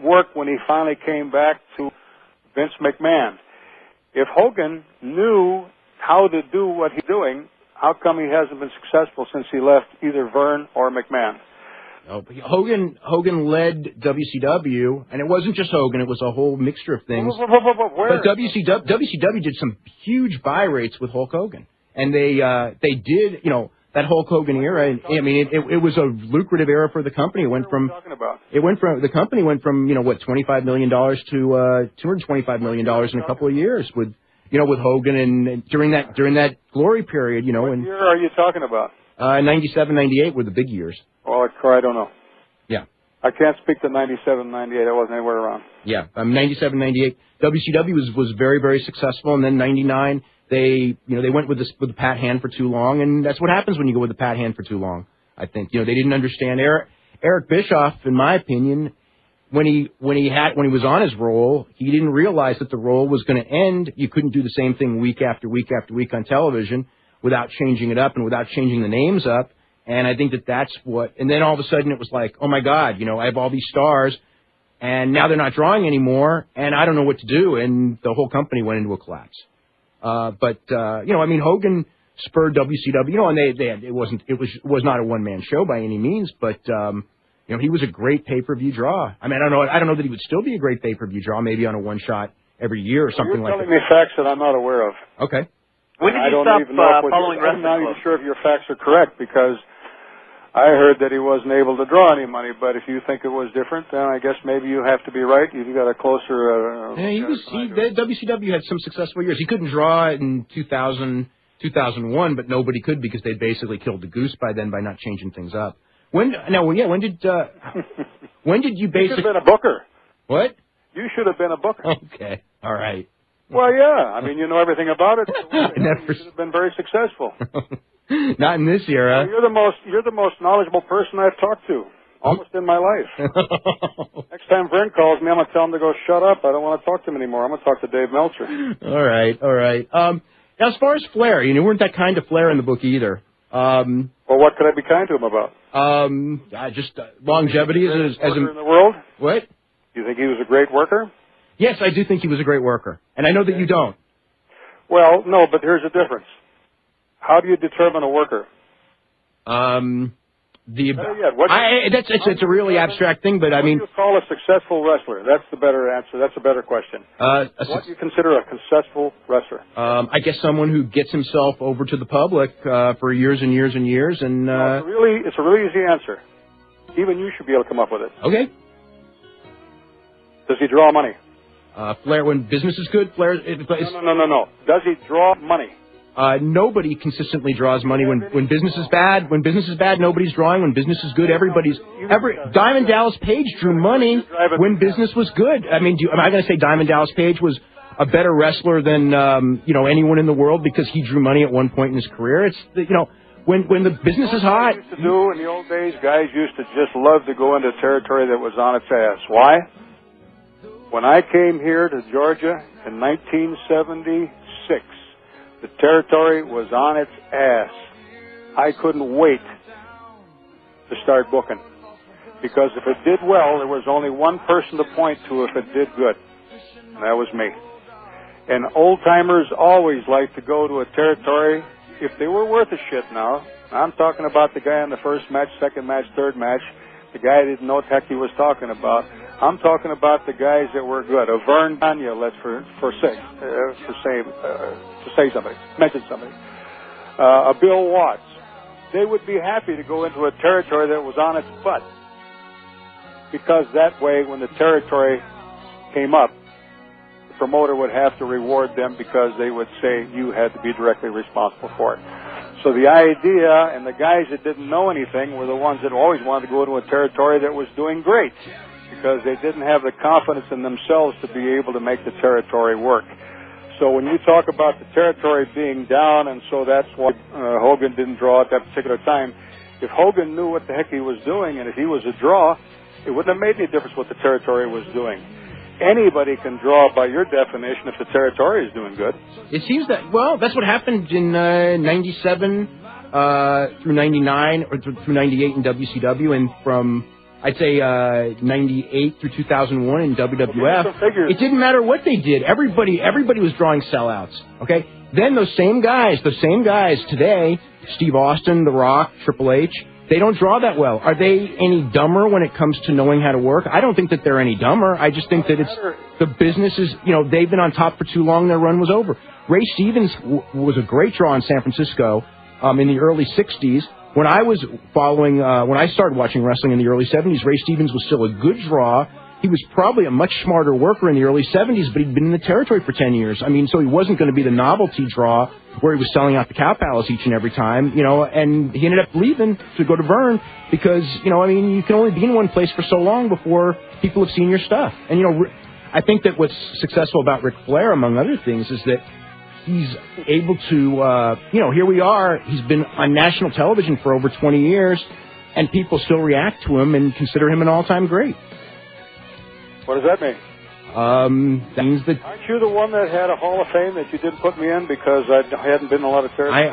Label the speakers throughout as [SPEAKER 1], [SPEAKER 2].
[SPEAKER 1] work when he finally came back to Vince McMahon. If Hogan knew how to do what he's doing, how come he hasn't been successful since he left either Vern or McMahon?
[SPEAKER 2] Oh, Hogan led WCW, and it wasn't just Hogan; it was a whole mixture of things.
[SPEAKER 1] Where?
[SPEAKER 2] But WCW did some huge buy rates with Hulk Hogan, and they did, that Hulk Hogan era. I mean, it was a lucrative era for the company. The company went from $25 million to $225 million in a couple of years with Hogan, and during that glory period,
[SPEAKER 1] What year are you talking about?
[SPEAKER 2] 97, 98 were the big years.
[SPEAKER 1] Oh, I don't know.
[SPEAKER 2] Yeah.
[SPEAKER 1] I can't speak to 97, 98. I wasn't anywhere around.
[SPEAKER 2] Yeah, 97, 98. WCW was very, very successful, and then 99, they went with the pat hand for too long, and that's what happens when you go with the pat hand for too long. I think they didn't understand Eric Bischoff, in my opinion, when he was on his roll, he didn't realize that the roll was going to end. You couldn't do the same thing week after week after week on television without changing it up and without changing the names up. And I think that's what, and then all of a sudden it was like, oh my God, I have all these stars, and now they're not drawing anymore, and I don't know what to do, and the whole company went into a collapse. Hogan spurred WCW, and it was not a one-man show by any means, but, he was a great pay-per-view draw. I mean, I don't know that he would still be a great pay-per-view draw, maybe on a one-shot every year or something like that.
[SPEAKER 1] You're telling me facts that I'm not aware of.
[SPEAKER 2] Okay.
[SPEAKER 3] When did you stop following wrestling?
[SPEAKER 1] I'm not even sure if your facts are correct, because I heard that he wasn't able to draw any money, but if you think it was different, then I guess maybe you have to be right. You've got a closer...
[SPEAKER 2] WCW had some successful years. He couldn't draw in 2000, 2001, but nobody could because they basically killed the goose by then by not changing things up. When did you basically... You
[SPEAKER 1] should have been a booker.
[SPEAKER 2] What?
[SPEAKER 1] You should have been a booker.
[SPEAKER 2] Okay, all right.
[SPEAKER 1] Well, yeah. I mean, you know everything about it. You should have been very successful.
[SPEAKER 2] Not in this era.
[SPEAKER 1] Well, you're the most knowledgeable person I've talked to, almost in my life. Next time Vern calls me, I'm going to tell him to go shut up. I don't want to talk to him anymore. I'm going to talk to Dave Meltzer.
[SPEAKER 2] All right. Now, as far as Flair, you weren't that kind of Flair in the book either.
[SPEAKER 1] Well, what could I be kind to him about?
[SPEAKER 2] Just longevity as
[SPEAKER 1] worker in the world.
[SPEAKER 2] What?
[SPEAKER 1] You think he was a great worker?
[SPEAKER 2] Yes, I do think he was a great worker, and I know that you don't.
[SPEAKER 1] Well, no, but here's the difference. How do you determine a worker?
[SPEAKER 2] It's a really abstract thing, but I mean...
[SPEAKER 1] What do you call a successful wrestler? That's the better answer. That's a better question. What do you consider a successful wrestler?
[SPEAKER 2] I guess someone who gets himself over to the public for years and years and years, and...
[SPEAKER 1] It's a really easy answer. Even you should be able to come up with it.
[SPEAKER 2] Okay.
[SPEAKER 1] Does he draw money?
[SPEAKER 2] Flair, when business is good, Flair...
[SPEAKER 1] No. Does he draw money?
[SPEAKER 2] Nobody consistently draws money when business is bad. When business is bad, nobody's drawing. When business is good, Diamond Dallas Page drew money when business was good. I mean, am I going to say Diamond Dallas Page was a better wrestler than anyone in the world because he drew money at one point in his career? It's when the business is hot.
[SPEAKER 1] In the old days, guys used to just love to go into territory that was on its ass. Why? When I came here to Georgia in 1976. The territory was on its ass. I couldn't wait to start booking. Because if it did well, there was only one person to point to if it did good. And that was me. And old-timers always liked to go to a territory if they were worth a shit now. I'm talking about the guy in the first match, second match, third match. The guy didn't know what the heck he was talking about. I'm talking about the guys that were good. A Vern Gagne, mention somebody. A Bill Watts. They would be happy to go into a territory that was on its butt. Because that way, when the territory came up, the promoter would have to reward them because they would say you had to be directly responsible for it. So the idea, and the guys that didn't know anything were the ones that always wanted to go to a territory that was doing great because they didn't have the confidence in themselves to be able to make the territory work. So when you talk about the territory being down, and so that's why Hogan didn't draw at that particular time, if Hogan knew what the heck he was doing, and if he was a draw, it wouldn't have made any difference what the territory was doing. Anybody can draw by your definition if the territory is doing good.
[SPEAKER 2] It seems that, well, that's what happened in 97 through 99 or through 98 in WCW, and from I'd say 98 through 2001 in WWF. It didn't matter what they did. Everybody was drawing sellouts. Okay. Then those same guys today, Steve Austin, The Rock, Triple H, they don't draw that well. Are they any dumber when it comes to knowing how to work? I don't think that they're any dumber. I just think that it's the business is, they've been on top for too long. Their run was over. Ray Stevens was a great draw in San Francisco in the early 60s. When I was when I started watching wrestling in the early 70s, Ray Stevens was still a good draw. He was probably a much smarter worker in the early 70s, but he'd been in the territory for 10 years. I mean, so he wasn't going to be the novelty draw where he was selling out the Cow Palace each and every time, and he ended up leaving to go to Vern because, you can only be in one place for so long before people have seen your stuff. And, I think that what's successful about Ric Flair, among other things, is that he's able to, here we are. He's been on national television for over 20 years, and people still react to him and consider him an all-time great.
[SPEAKER 1] What does that mean?
[SPEAKER 2] That means that...
[SPEAKER 1] Aren't you the one that had a Hall of Fame that you didn't put me in because I hadn't been in a lot of territory?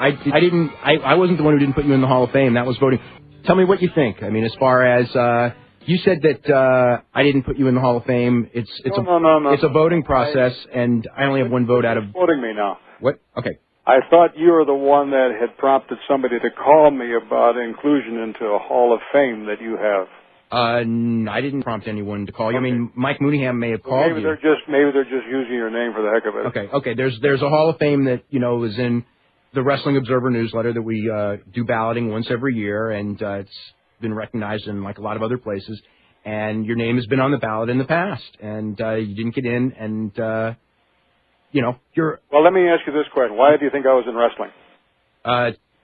[SPEAKER 2] I wasn't the one who didn't put you in the Hall of Fame. That was voting. Tell me what you think. I mean, as far as... you said that I didn't put you in the Hall of Fame. It's a voting process, and I only have one vote out of...
[SPEAKER 1] You're quoting me now.
[SPEAKER 2] What? Okay.
[SPEAKER 1] I thought you were the one that had prompted somebody to call me about inclusion into a Hall of Fame that you have.
[SPEAKER 2] I didn't prompt anyone to call you. Okay. I mean, Mike Mooneyham may have called you.
[SPEAKER 1] Maybe they're just using your name for the heck of it.
[SPEAKER 2] Okay. There's a Hall of Fame that is in the Wrestling Observer newsletter that we do balloting once every year, and it's been recognized in like a lot of other places. And your name has been on the ballot in the past, and you didn't get in, and you're. Well,
[SPEAKER 1] let me ask you this question: why do you think I was in wrestling?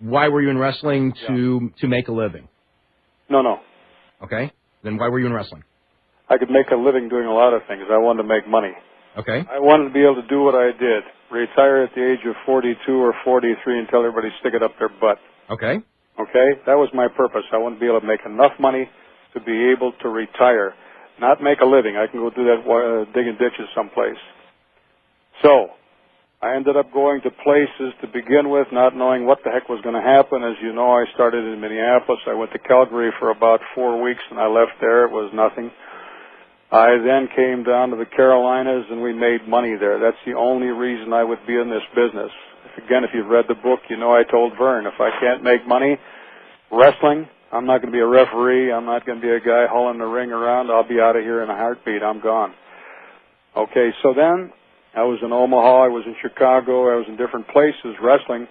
[SPEAKER 2] Why were you in wrestling to make a living?
[SPEAKER 1] No.
[SPEAKER 2] Okay. Then why were you in wrestling?
[SPEAKER 1] I could make a living doing a lot of things. I wanted to make money.
[SPEAKER 2] Okay.
[SPEAKER 1] I wanted to be able to do what I did. Retire at the age of 42 or 43 and tell everybody stick it up their butt.
[SPEAKER 2] Okay.
[SPEAKER 1] Okay? That was my purpose. I wanted to be able to make enough money to be able to retire. Not make a living. I can go do that digging ditches someplace. So, I ended up going to places to begin with, not knowing what the heck was going to happen. As you know, I started in Minneapolis. I went to Calgary for about 4 weeks, and I left there. It was nothing. I then came down to the Carolinas, and we made money there. That's the only reason I would be in this business. Again, if you've read the book, I told Vern, if I can't make money wrestling, I'm not going to be a referee. I'm not going to be a guy hauling the ring around. I'll be out of here in a heartbeat. I'm gone. Okay, so then I was in Omaha, I was in Chicago, I was in different places wrestling,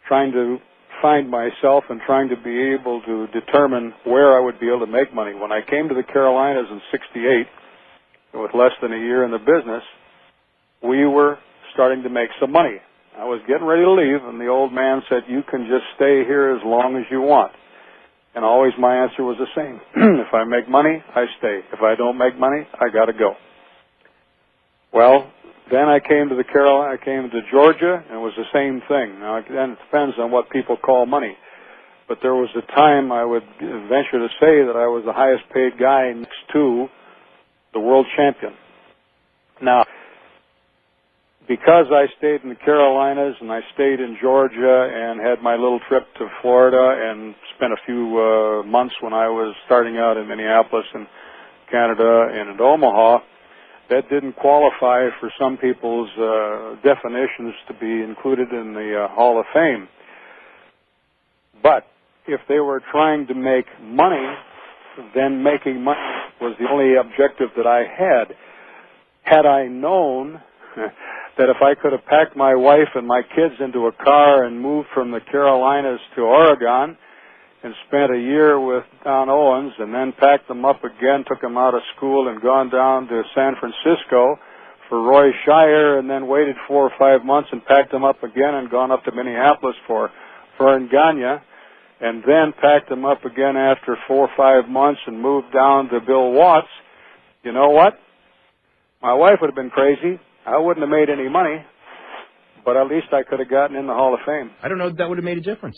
[SPEAKER 1] trying to find myself and trying to be able to determine where I would be able to make money. When I came to the Carolinas in '68, with less than a year in the business, we were starting to make some money. I was getting ready to leave, and the old man said, you can just stay here as long as you want. And always my answer was the same. If I make money, I stay. If I don't make money, I got to go. Well, then I came to I came to Georgia, and it was the same thing. Now, then it depends on what people call money. But there was a time I would venture to say that I was the highest paid guy next to the world champion. Now, because I stayed in the Carolinas and I stayed in Georgia and had my little trip to Florida and spent a few months when I was starting out in Minneapolis and Canada and in Omaha, that didn't qualify for some people's definitions to be included in the Hall of Fame. But if they were trying to make money, then making money was the only objective that I had. Had I known that if I could have packed my wife and my kids into a car and moved from the Carolinas to Oregon and spent a year with Don Owens and then packed them up again, took them out of school and gone down to San Francisco for Roy Shire and then waited 4 or 5 months and packed them up again and gone up to Minneapolis for Vern Gagne and then packed them up again after 4 or 5 months and moved down to Bill Watts, you know what? My wife would have been crazy. I wouldn't have made any money, but at least I could have gotten in the Hall of Fame.
[SPEAKER 2] I don't know if that would have made a difference.